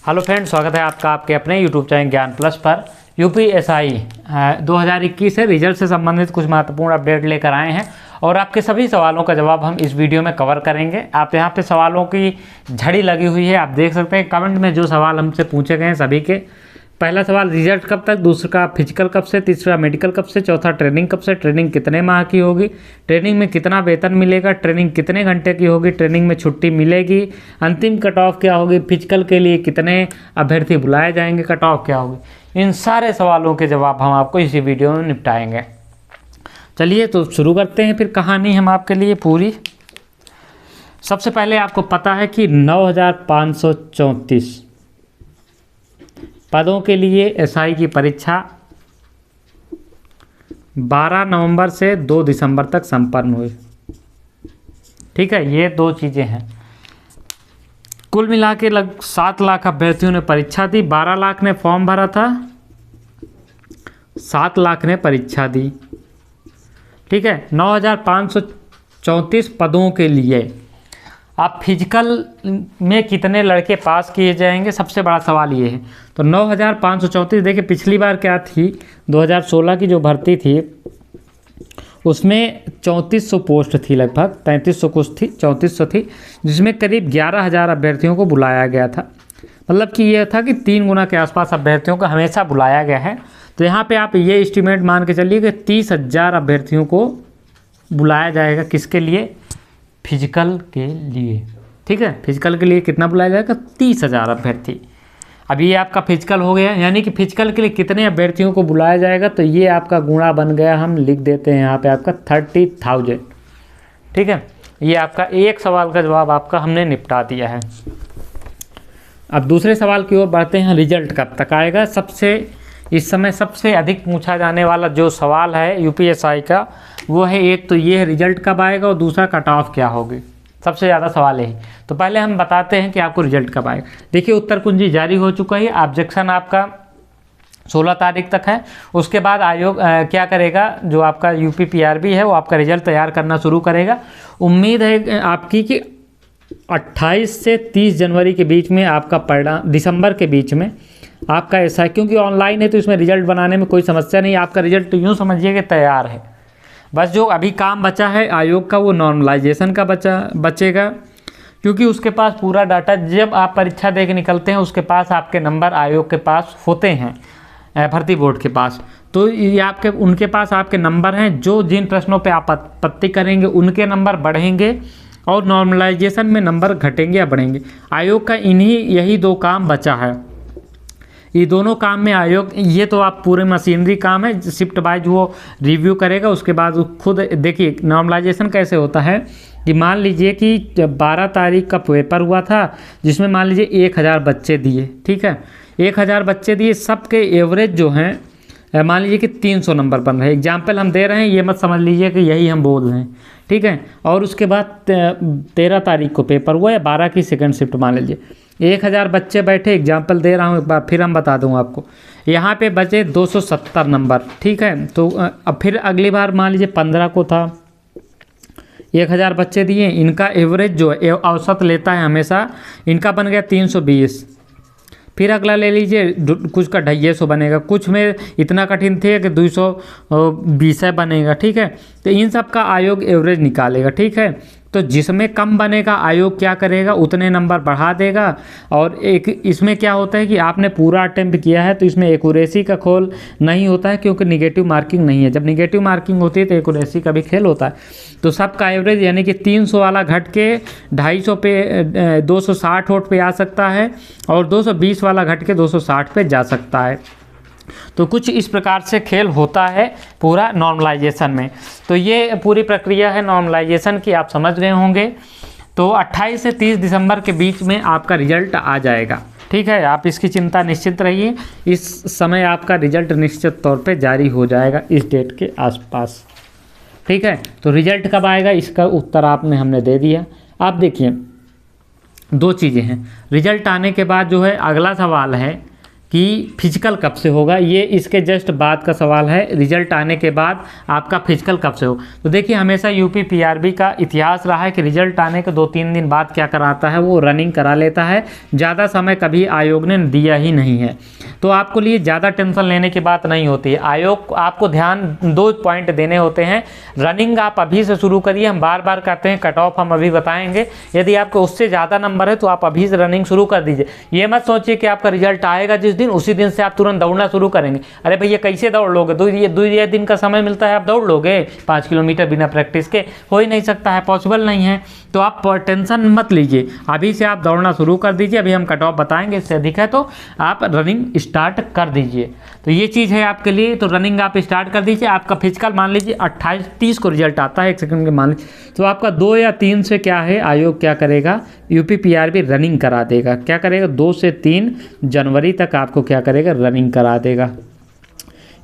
Hello friends, स्वागत है आपका आपके अपने यूट्यूब चैनल ज्ञान प्लस पर। यूपीएसआई 2021 से रिजल्ट से संबंधित कुछ महत्वपूर्ण अपडेट लेकर आए हैं और आपके सभी सवालों का जवाब हम इस वीडियो में कवर करेंगे। आप यहाँ पे सवालों की झड़ी लगी हुई है, आप देख सकते हैं कमेंट में जो सवाल हमसे पूछे गए हैं सभी के। पहला सवाल रिजल्ट कब तक, दूसरा फिजिकल कब से, तीसरा मेडिकल कब से, चौथा ट्रेनिंग कब से, ट्रेनिंग कितने माह की होगी, ट्रेनिंग में कितना वेतन मिलेगा, ट्रेनिंग कितने घंटे की होगी, ट्रेनिंग में छुट्टी मिलेगी, अंतिम कट ऑफ क्या होगी, फिजिकल के लिए कितने अभ्यर्थी बुलाए जाएंगे, कट ऑफ क्या होगी। इन सारे सवालों के जवाब हम आपको इसी वीडियो में निपटाएंगे। चलिए तो शुरू करते हैं फिर कहानी हम आपके लिए पूरी। सबसे पहले आपको पता है कि 9534 पदों के लिए एसआई की परीक्षा 12 नवंबर से 2 दिसंबर तक संपन्न हुई। ठीक है, ये दो चीज़ें हैं। कुल मिला के लगभग 7 लाख अभ्यर्थियों ने परीक्षा दी। 12 लाख ने फॉर्म भरा था, 7 लाख ने परीक्षा दी। ठीक है, 9534 पदों के लिए आप फिजिकल में कितने लड़के पास किए जाएंगे, सबसे बड़ा सवाल ये है। तो 9534, देखिए पिछली बार क्या थी, 2016 की जो भर्ती थी उसमें 3400 पोस्ट थी, लगभग 3500 कुछ थी, 3400 थी, जिसमें करीब 11,000 अभ्यर्थियों को बुलाया गया था। मतलब कि यह था कि 3 गुना के आसपास अभ्यर्थियों को हमेशा बुलाया गया है। तो यहाँ पे आप ये एस्टीमेट मान के चलिए कि 30,000 अभ्यर्थियों को बुलाया जाएगा। किसके लिए? फिजिकल के लिए। ठीक है, फिजिकल के लिए कितना बुलाया जाएगा? 30,000 अभ्यर्थी। अभी ये आपका फिजिकल हो गया, यानी कि फिजिकल के लिए कितने अभ्यर्थियों को बुलाया जाएगा, तो ये आपका गुणा बन गया। हम लिख देते हैं यहाँ पे आपका 30,000। ठीक है, ये आपका एक सवाल का जवाब आपका हमने निपटा दिया है। अब दूसरे सवाल की ओर बढ़ते हैं। रिजल्ट कब तक आएगा? इस समय सबसे अधिक पूछा जाने वाला जो सवाल है यूपीएसआई का वो है, एक तो ये है रिजल्ट कब आएगा और दूसरा कट ऑफ क्या होगी। सबसे ज़्यादा सवाल है। तो पहले हम बताते हैं कि आपको रिजल्ट कब आएगा। देखिए उत्तर कुंजी जारी हो चुका है, ऑब्जेक्शन आपका 16 तारीख तक है। उसके बाद आयोग क्या करेगा, जो आपका यूपीपीआरबी है वो आपका रिजल्ट तैयार करना शुरू करेगा। उम्मीद है आपकी कि 28 से 30 जनवरी के बीच में आपका परिणाम, दिसंबर के बीच में आपका ऐसा है, क्योंकि ऑनलाइन है तो इसमें रिजल्ट बनाने में कोई समस्या नहीं। आपका रिजल्ट तो यूँ समझिए कि तैयार है। बस जो अभी काम बचा है आयोग का वो नॉर्मलाइजेशन का बचेगा, क्योंकि उसके पास पूरा डाटा, जब आप परीक्षा दे के निकलते हैं उसके पास आपके नंबर आयोग के पास होते हैं, भर्ती बोर्ड के पास। तो ये उनके पास आपके नंबर हैं, जो जिन प्रश्नों पे आप आपत्ति करेंगे उनके नंबर बढ़ेंगे और नॉर्मलाइजेशन में नंबर घटेंगे या बढ़ेंगे। आयोग का यही 2 काम बचा है। ये दोनों काम में आयोग, ये तो आप पूरे मशीनरी काम है, शिफ्ट वाइज वो रिव्यू करेगा। उसके बाद वो खुद देखिए नॉर्मलाइजेशन कैसे होता है कि मान लीजिए कि 12 तारीख का पेपर हुआ था, जिसमें मान लीजिए 1000 बच्चे दिए। ठीक है, 1000 बच्चे दिए, सबके एवरेज जो हैं मान लीजिए कि 300 नंबर बन रहे हैं। एग्जाम्पल हम दे रहे हैं, ये मत समझ लीजिए कि यही हम बोल रहे हैं। ठीक है, और उसके बाद 13 तारीख को पेपर हुआ या 12 की सेकंड शिफ्ट मान लीजिए, 1000 बच्चे बैठे। एग्जाम्पल दे रहा हूँ एक बार फिर हम बता दूँ आपको। यहाँ पे बचे 270 नंबर। ठीक है, तो अब फिर अगली बार मान लीजिए 15 को था, 1000 बच्चे दिए, इनका एवरेज जो है औसत लेता है हमेशा, इनका बन गया 320। फिर अगला ले लीजिए, कुछ का 250 बनेगा, कुछ में इतना कठिन थे कि 220 बनेगा। ठीक है, तो इन सब का आयोग एवरेज निकालेगा। ठीक है, तो जिसमें कम बनेगा आयोग क्या करेगा, उतने नंबर बढ़ा देगा। और एक इसमें क्या होता है कि आपने पूरा अटेम्प्ट किया है तो इसमें एक्यूरेसी का खोल नहीं होता है, क्योंकि निगेटिव मार्किंग नहीं है। जब निगेटिव मार्किंग होती है तो एक्यूरेसी का भी खेल होता है। तो सबका एवरेज यानी कि 300 वाला घट के 250 पे 260 वोट पे आ सकता है और 220 वाला घट के 260 पे जा सकता है। तो कुछ इस प्रकार से खेल होता है पूरा नॉर्मलाइजेशन में। तो ये पूरी प्रक्रिया है नॉर्मलाइजेशन की, आप समझ गए होंगे। तो 28 से 30 दिसंबर के बीच में आपका रिजल्ट आ जाएगा। ठीक है, आप इसकी चिंता निश्चित रहिए, इस समय आपका रिजल्ट निश्चित तौर पे जारी हो जाएगा इस डेट के आसपास। ठीक है, तो रिजल्ट कब आएगा इसका उत्तर हमने दे दिया। आप देखिए 2 चीज़ें हैं। रिजल्ट आने के बाद जो है अगला सवाल है कि कि फिजिकल कब से होगा, ये इसके जस्ट बाद का सवाल है। रिजल्ट आने के बाद आपका फिजिकल कब से हो। तो देखिए हमेशा यूपी पीआरबी का इतिहास रहा है कि रिजल्ट आने के 2-3 दिन बाद क्या कराता है, वो रनिंग करा लेता है। ज़्यादा समय कभी आयोग ने दिया ही नहीं है। तो आपको लिए ज़्यादा टेंशन लेने की बात नहीं होती है। आयोग आपको ध्यान 2 पॉइंट देने होते हैं। रनिंग आप अभी से शुरू करिए, हम बार बार कहते हैं कट ऑफ हम अभी बताएंगे। यदि आपको उससे ज़्यादा नंबर है तो आप अभी से रनिंग शुरू कर दीजिए। ये मत सोचिए कि आपका रिजल्ट आएगा जिस दिन उसी दिन से आप तुरंत दौड़ना शुरू करेंगे। अरे भैया कैसे दौड़ लोगे, 2 दिन का समय मिलता है, आप दौड़ लोगे 5 किलोमीटर बिना प्रैक्टिस के? हो ही नहीं सकता है, पॉसिबल नहीं है। तो आप टेंशन मत लीजिए, अभी से आप दौड़ना शुरू कर दीजिए। अभी हम कट ऑफ बताएंगे, इससे अधिक है तो आप रनिंग स्टार्ट कर दीजिए। तो ये चीज़ है आपके लिए। तो रनिंग आप स्टार्ट कर दीजिए। आपका फिजिकल मान लीजिए 28-30 को रिजल्ट आता है, 1 सेकंड के मान लीजिए, तो आपका 2 या 3 से क्या है, आयोग क्या करेगा, यूपी पीआरबी रनिंग करा देगा। क्या करेगा, 2 से 3 जनवरी तक आपको क्या करेगा, रनिंग करा देगा।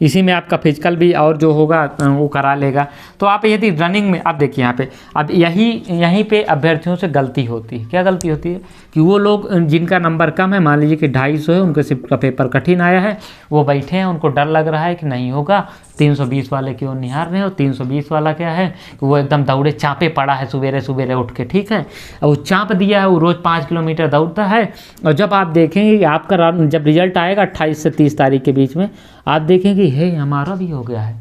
इसी में आपका फिजिकल भी और जो होगा वो करा लेगा। तो आप यदि रनिंग में, अब देखिए यहाँ पे, अब यहीं पे अभ्यर्थियों से गलती होती है। क्या गलती होती है कि वो लोग जिनका नंबर कम है, मान लीजिए कि 250 है, उनके सिर्फ का पेपर कठिन आया है, वो बैठे हैं, उनको डर लग रहा है कि नहीं होगा। 320 वाले क्यों निहार रहे हो, 320 वाला क्या है कि वो एकदम दौड़े चाँपे पड़ा है सवेरे सवेरे उठ के, ठीक है। और वो चाँप दिया है, वो रोज़ 5 किलोमीटर दौड़ता है। और जब आप देखेंगे कि आपका जब रिजल्ट आएगा 28 से 30 तारीख के बीच में, आप देखेंगे हे हमारा भी हो गया है।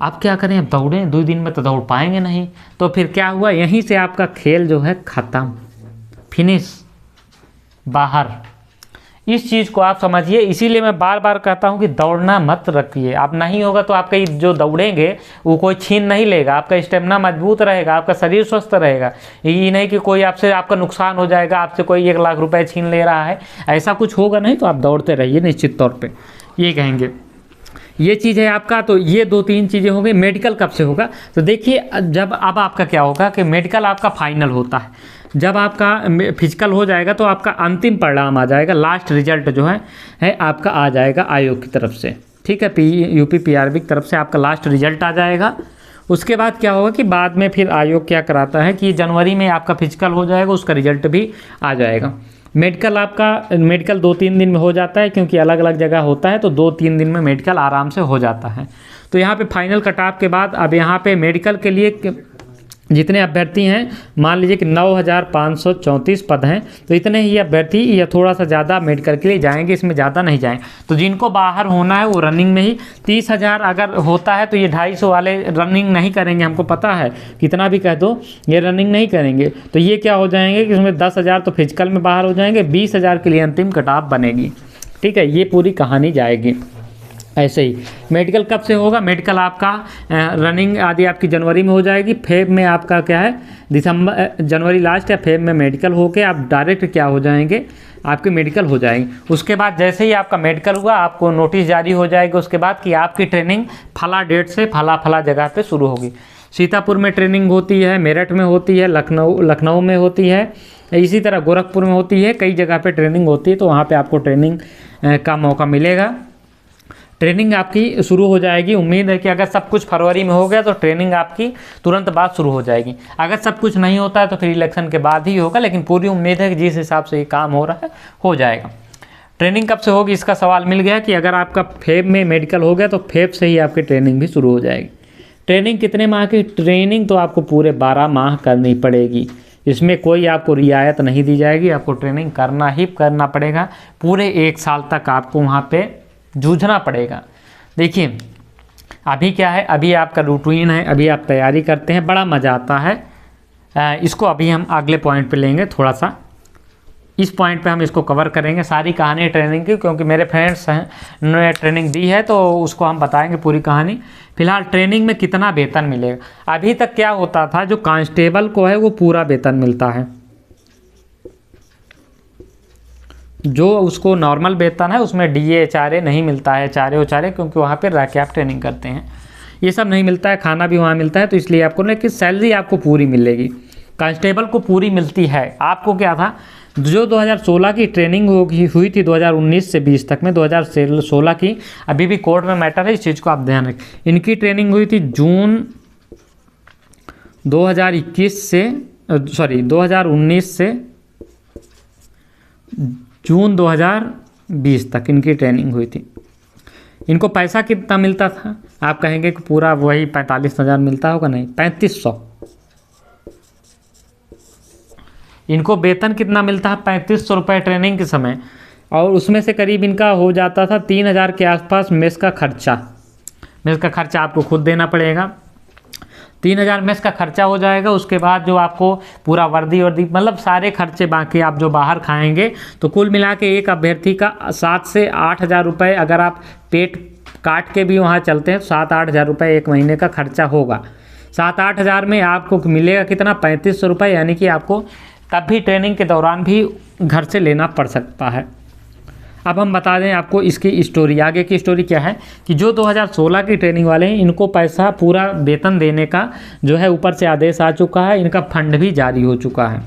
आप क्या करें, अब दौड़ें, 2 दिन में तो दौड़ पाएंगे नहीं। तो फिर क्या हुआ, यहीं से आपका खेल जो है ख़त्म, फिनिश, बाहर। इस चीज़ को आप समझिए। इसीलिए मैं बार बार कहता हूं कि दौड़ना मत रखिए। आप नहीं होगा तो आपका जो दौड़ेंगे वो कोई छीन नहीं लेगा। आपका स्टेमिना मजबूत रहेगा, आपका शरीर स्वस्थ रहेगा। ये नहीं कि कोई आपसे, आपका नुकसान हो जाएगा, आपसे कोई 1 लाख रुपए छीन ले रहा है, ऐसा कुछ होगा नहीं। तो आप दौड़ते रहिए निश्चित तौर पर, ये कहेंगे। ये चीज़ है आपका। तो ये 2-3 चीज़ें हो गई। मेडिकल कब से होगा, तो देखिए जब अब आपका क्या होगा कि मेडिकल आपका फाइनल होता है। जब आपका फिजिकल हो जाएगा तो आपका अंतिम परिणाम आ जाएगा, लास्ट रिजल्ट जो है आपका आ जाएगा आयोग की तरफ से, ठीक है। यूपी पीआरबी की तरफ से आपका लास्ट रिजल्ट आ जाएगा। उसके बाद क्या होगा कि बाद में फिर आयोग क्या कराता है कि जनवरी में आपका फिजिकल हो जाएगा, उसका रिजल्ट भी आ जाएगा। मेडिकल आपका, मेडिकल 2-3 दिन में हो जाता है, क्योंकि अलग अलग जगह होता है, तो 2-3 दिन में मेडिकल आराम से हो जाता है। तो यहाँ पे फाइनल कट ऑफ के बाद अब यहाँ पे मेडिकल के लिए जितने अभ्यर्थी हैं, मान लीजिए कि 9,534 पद हैं, तो इतने ही अभ्यर्थी या थोड़ा सा ज़्यादा मेडिकल के लिए जाएंगे, इसमें ज़्यादा नहीं जाएंगे। तो जिनको बाहर होना है वो रनिंग में ही 30,000 अगर होता है तो ये 250 वाले रनिंग नहीं करेंगे, हमको पता है, कितना भी कह दो ये रनिंग नहीं करेंगे। तो ये क्या हो जाएंगे कि इसमें 10,000 तो फिजिकल में बाहर हो जाएंगे, 20,000 के लिए अंतिम कट ऑफ बनेगी, ठीक है। ये पूरी कहानी जाएगी। ऐसे ही मेडिकल कब से होगा, मेडिकल आपका रनिंग आदि आपकी जनवरी में हो जाएगी। फेब में आपका क्या है, जनवरी लास्ट या फेब में मेडिकल होके आप डायरेक्ट क्या हो जाएंगे, आपके मेडिकल हो जाएंगे। उसके बाद जैसे ही आपका मेडिकल हुआ आपको नोटिस जारी हो जाएगा उसके बाद कि आपकी ट्रेनिंग फला डेट से फला जगह पे शुरू होगी। सीतापुर में ट्रेनिंग होती है, मेरठ में होती है, लखनऊ में होती है, इसी तरह गोरखपुर में होती है, कई जगह पे ट्रेनिंग होती है। तो वहाँ पे आपको ट्रेनिंग का मौका मिलेगा। ट्रेनिंग आपकी शुरू हो जाएगी। उम्मीद है कि अगर सब कुछ फरवरी में हो गया तो ट्रेनिंग आपकी तुरंत बाद शुरू हो जाएगी। अगर सब कुछ नहीं होता है तो फिर इलेक्शन के बाद ही होगा, लेकिन पूरी उम्मीद है कि जिस हिसाब से ये काम हो रहा है हो जाएगा। ट्रेनिंग कब से होगी इसका सवाल मिल गया कि अगर आपका फेब में मेडिकल हो गया तो फेब से ही आपकी ट्रेनिंग भी शुरू हो जाएगी। ट्रेनिंग कितने माह की, ट्रेनिंग तो आपको पूरे 12 माह करनी पड़ेगी। इसमें कोई आपको रियायत नहीं दी जाएगी, आपको ट्रेनिंग करना ही करना पड़ेगा। पूरे 1 साल तक आपको वहाँ पे जूझना पड़ेगा। देखिए अभी क्या है, अभी आपका रूटीन है, अभी आप तैयारी करते हैं, बड़ा मज़ा आता है। इसको अभी हम अगले पॉइंट पे लेंगे, थोड़ा सा इस पॉइंट पे हम इसको कवर करेंगे सारी कहानी ट्रेनिंग की, क्योंकि मेरे फ्रेंड्स हैं उन्होंने ट्रेनिंग दी है तो उसको हम बताएंगे पूरी कहानी। फिलहाल ट्रेनिंग में कितना वेतन मिलेगा। अभी तक क्या होता था, जो कांस्टेबल को है वो पूरा वेतन मिलता है, जो उसको नॉर्मल वेतन है उसमें डीए एचआरए नहीं मिलता है, एचआरए क्योंकि वहाँ पे रह के आप ट्रेनिंग करते हैं, ये सब नहीं मिलता है। खाना भी वहाँ मिलता है, तो इसलिए आपको ना कि सैलरी आपको पूरी मिलेगी। कांस्टेबल को पूरी मिलती है। आपको क्या था, जो 2016 की ट्रेनिंग हुई थी 2019 से 20 तक में, 2016 की अभी भी कोर्ट में मैटर है, इस चीज़ को आप ध्यान रखें। इनकी ट्रेनिंग हुई थी जून 2019 से जून 20 तक इनकी ट्रेनिंग हुई थी। इनको पैसा कितना मिलता था? आप कहेंगे कि पूरा वही 45,000 मिलता होगा, नहीं, 3500। इनको वेतन कितना मिलता है? 3500 रुपये ट्रेनिंग के समय, और उसमें से करीब इनका हो जाता था 3000 के आसपास मेस का खर्चा। मेस का खर्चा आपको खुद देना पड़ेगा। 3000 मेस का खर्चा हो जाएगा। उसके बाद जो आपको पूरा वर्दी मतलब सारे खर्चे बाकी आप जो बाहर खाएंगे, तो कुल मिला के एक अभ्यर्थी का 7 से 8,000 रुपये, अगर आप पेट काट के भी वहाँ चलते हैं, 7-8 हज़ार रुपये एक महीने का खर्चा होगा। 7-8 हज़ार में आपको मिलेगा कितना? 3500 रुपये। यानी कि आपको तब भी ट्रेनिंग के दौरान भी घर से लेना पड़ सकता है। अब हम बता दें आपको इसकी स्टोरी, आगे की स्टोरी क्या है कि जो 2016 की ट्रेनिंग वाले हैं, इनको पैसा पूरा वेतन देने का जो है ऊपर से आदेश आ चुका है, इनका फंड भी जारी हो चुका है।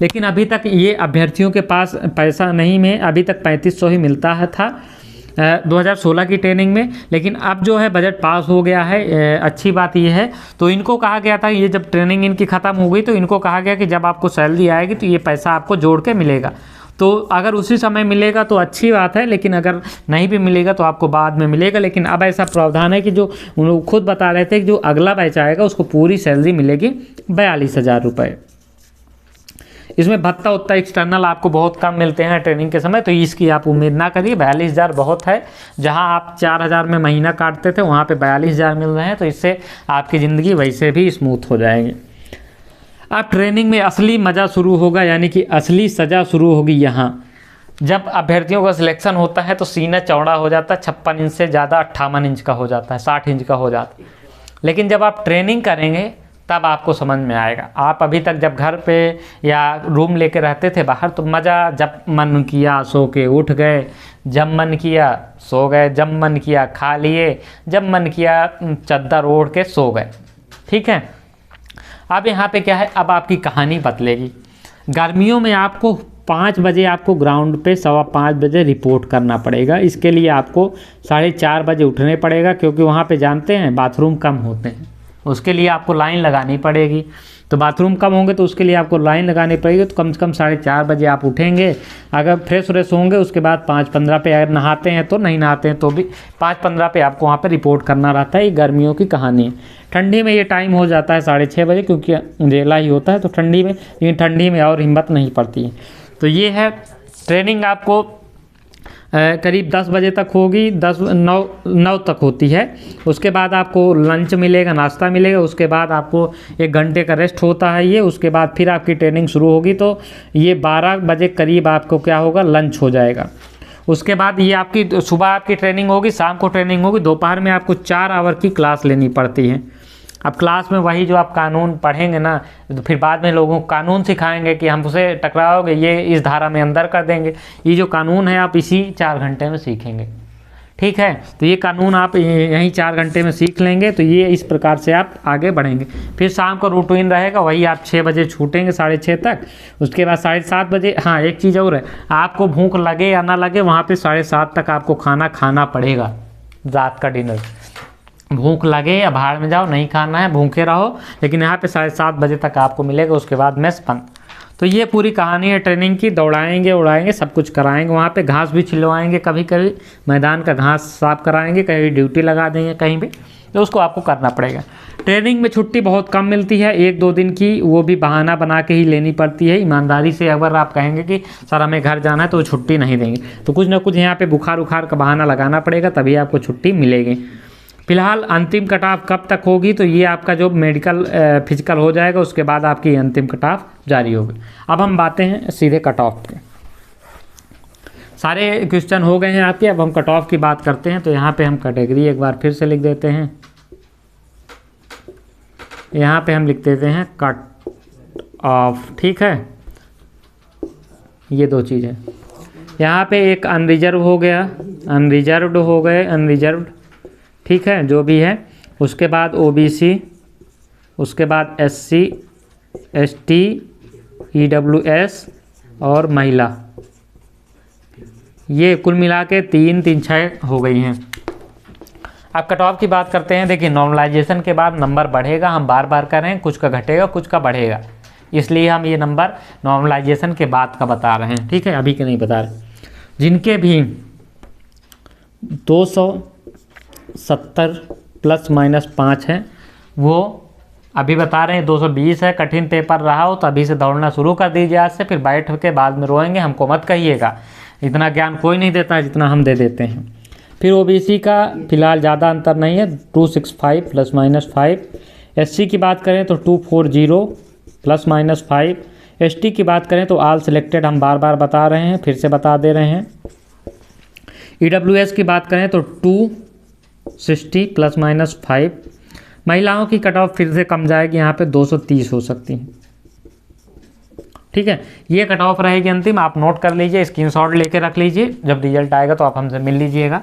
लेकिन अभी तक ये अभ्यर्थियों के पास पैसा नहीं में, अभी तक 3500 ही मिलता है था 2016 की ट्रेनिंग में। लेकिन अब जो है बजट पास हो गया है। अच्छी बात ये है, तो इनको कहा गया था, ये जब ट्रेनिंग इनकी ख़त्म हो गई तो इनको कहा गया कि जब आपको सैलरी आएगी तो ये पैसा आपको जोड़ के मिलेगा। तो अगर उसी समय मिलेगा तो अच्छी बात है, लेकिन अगर नहीं भी मिलेगा तो आपको बाद में मिलेगा। लेकिन अब ऐसा प्रावधान है कि जो उन खुद बता रहे थे कि जो अगला बैच आएगा उसको पूरी सैलरी मिलेगी 42,000 रुपये। इसमें भत्ता उत्ता एक्सटर्नल आपको बहुत कम मिलते हैं ट्रेनिंग के समय, तो इसकी आप उम्मीद ना करिए। 42,000 बहुत है। जहां आप 4,000 में महीना काटते थे वहां पे 42,000 मिल रहे हैं, तो इससे आपकी ज़िंदगी वैसे भी स्मूथ हो जाएगी। अब ट्रेनिंग में असली मज़ा शुरू होगा, यानी कि असली सज़ा शुरू होगी यहाँ। जब अभ्यर्थियों का सिलेक्शन होता है तो सीना चौड़ा हो जाता है, 56 इंच से ज़्यादा 58 इंच का हो जाता है, 60 इंच का हो जाता है। लेकिन जब आप ट्रेनिंग करेंगे तब आपको समझ में आएगा। आप अभी तक जब घर पे या रूम लेके रहते थे बाहर, तो मज़ा जब मन किया सो के उठ गए, जब मन किया सो गए, जब मन किया खा लिए, जब मन किया चद्दर ओढ़ के सो गए। ठीक है। अब यहाँ पे क्या है, अब आपकी कहानी बदलेगी। गर्मियों में आपको 5 बजे आपको ग्राउंड पे 5:15 बजे रिपोर्ट करना पड़ेगा। इसके लिए आपको 4:30 बजे उठने पड़ेगा, क्योंकि वहाँ पे जानते हैं बाथरूम कम होते हैं, उसके लिए आपको लाइन लगानी पड़ेगी। तो बाथरूम कम होंगे तो उसके लिए आपको लाइन लगानी पड़ेगी। तो कम से कम 4:30 बजे आप उठेंगे। अगर फ्रेश व्रेश होंगे उसके बाद 5:15 पे, अगर नहाते हैं तो, नहीं नहाते हैं तो भी 5:15 पे आपको वहाँ पे रिपोर्ट करना रहता है। ये गर्मियों की कहानी है। ठंडी में ये टाइम हो जाता है 6:30 बजे, क्योंकि अंधेला ही होता है तो ठंडी में, लेकिन ठंडी में और हिम्मत नहीं पड़ती है। तो ये है ट्रेनिंग आपको करीब 10 बजे तक होगी, 9 तक होती है। उसके बाद आपको लंच मिलेगा, नाश्ता मिलेगा। उसके बाद आपको 1 घंटे का रेस्ट होता है ये। उसके बाद फिर आपकी ट्रेनिंग शुरू होगी। तो ये 12 बजे करीब आपको क्या होगा, लंच हो जाएगा। उसके बाद ये आपकी सुबह आपकी ट्रेनिंग होगी, शाम को ट्रेनिंग होगी, दोपहर में आपको 4 आवर की क्लास लेनी पड़ती है। अब क्लास में वही जो आप कानून पढ़ेंगे ना, तो फिर बाद में लोगों को कानून सिखाएंगे कि हमसे टकराओगे, ये इस धारा में अंदर कर देंगे। ये जो कानून है आप इसी 4 घंटे में सीखेंगे। ठीक है। तो ये कानून आप यहीं 4 घंटे में सीख लेंगे। तो ये इस प्रकार से आप आगे बढ़ेंगे। फिर शाम का रूटीन रहेगा वही, आप 6 बजे छूटेंगे 6:30 तक। उसके बाद 7:30 बजे, हाँ एक चीज़ और है, आपको भूख लगे या ना लगे वहाँ पे 7:30 तक आपको खाना खाना पड़ेगा, रात का डिनर। भूख लगे या बाहर में जाओ, नहीं खाना है, भूखे रहो, लेकिन यहाँ पे 7:30 बजे तक आपको मिलेगा। उसके बाद मेस बंद। तो ये पूरी कहानी है ट्रेनिंग की। दौड़ाएंगे उड़ाएंगे, सब कुछ कराएंगे। वहाँ पे घास भी छिलवाएंगे, कभी कभी मैदान का घास साफ कराएंगे, कहीं ड्यूटी लगा देंगे कहीं भी, तो उसको आपको करना पड़ेगा। ट्रेनिंग में छुट्टी बहुत कम मिलती है, 1-2 दिन की, वो भी बहाना बना के ही लेनी पड़ती है। ईमानदारी से अगर आप कहेंगे कि सर हमें घर जाना है, तो वो छुट्टी नहीं देंगे। तो कुछ ना कुछ यहाँ पे बुखार उखार का बहाना लगाना पड़ेगा, तभी आपको छुट्टी मिलेगी। फिलहाल अंतिम कट ऑफ कब तक होगी, तो ये आपका जो मेडिकल फिजिकल हो जाएगा उसके बाद आपकी अंतिम कट ऑफ जारी होगी। अब हम बातें हैं सीधे कट ऑफ के। सारे क्वेश्चन हो गए हैं आपके। अब हम कट ऑफ की बात करते हैं। तो यहाँ पे हम कैटेगरी एक बार फिर से लिख देते हैं। यहाँ पे हम लिख देते हैं कट ऑफ। ठीक है, ये 2 चीज़ें। यहाँ पे एक अनरिजर्व हो गया, अनरिजर्व्ड हो गए, अनरिजर्व्ड, ठीक है, जो भी है। उसके बाद OBC, उसके बाद SC, ST, EWS और महिला। ये कुल मिला के 3-6 हो गई हैं। अब कट ऑफ की बात करते हैं। देखिए, नॉर्मलाइजेशन के बाद नंबर बढ़ेगा, हम बार बार कर रहे हैं, कुछ का घटेगा कुछ का बढ़ेगा, इसलिए हम ये नंबर नॉर्मलाइजेशन के बाद का बता रहे हैं। ठीक है, अभी के नहीं बता रहे। जिनके भी 270 ±5 है वो अभी बता रहे हैं 220 है। कठिन पेपर रहा हो तो अभी से दौड़ना शुरू कर दीजिए आज से, फिर बैठ के बाद में रोएंगे, हमको मत कहिएगा। इतना ज्ञान कोई नहीं देता है जितना हम दे देते हैं। फिर ओबीसी का फिलहाल ज़्यादा अंतर नहीं है, 265 ±5। एससी की बात करें तो 240 ±5। एसटी की बात करें तो ऑल सिलेक्टेड हम बार बार बता रहे हैं, फिर से बता दे रहे हैं। ईडब्ल्यूएस की बात करें तो 260 ±5। महिलाओं की कट ऑफ फिर से कम जाएगी, यहाँ पे 230 हो सकती है। ठीक है, ये कट ऑफ रहेगी अंतिम, आप नोट कर लीजिए, स्क्रीनशॉट लेके रख लीजिए, जब रिजल्ट आएगा तो आप हमसे मिल लीजिएगा।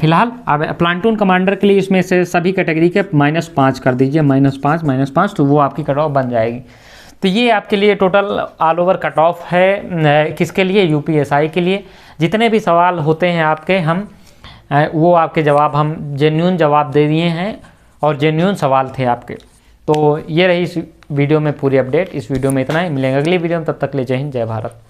फिलहाल अब प्लाटून कमांडर के लिए इसमें से सभी कैटेगरी के -5 कर दीजिए, -5 तो वो आपकी कट ऑफ बन जाएगी। तो ये आपके लिए total all over cut off है, किसके लिए, यूपीएसआई के लिए। जितने भी सवाल होते हैं आपके हम वो आपके जवाब हम जेन्युइन जवाब दे दिए हैं और जेन्युइन सवाल थे आपके। तो ये रही इस वीडियो में पूरी अपडेट। इस वीडियो में इतना ही, मिलेंगे अगली वीडियो में, तब तक ले जय हिंद जय भारत।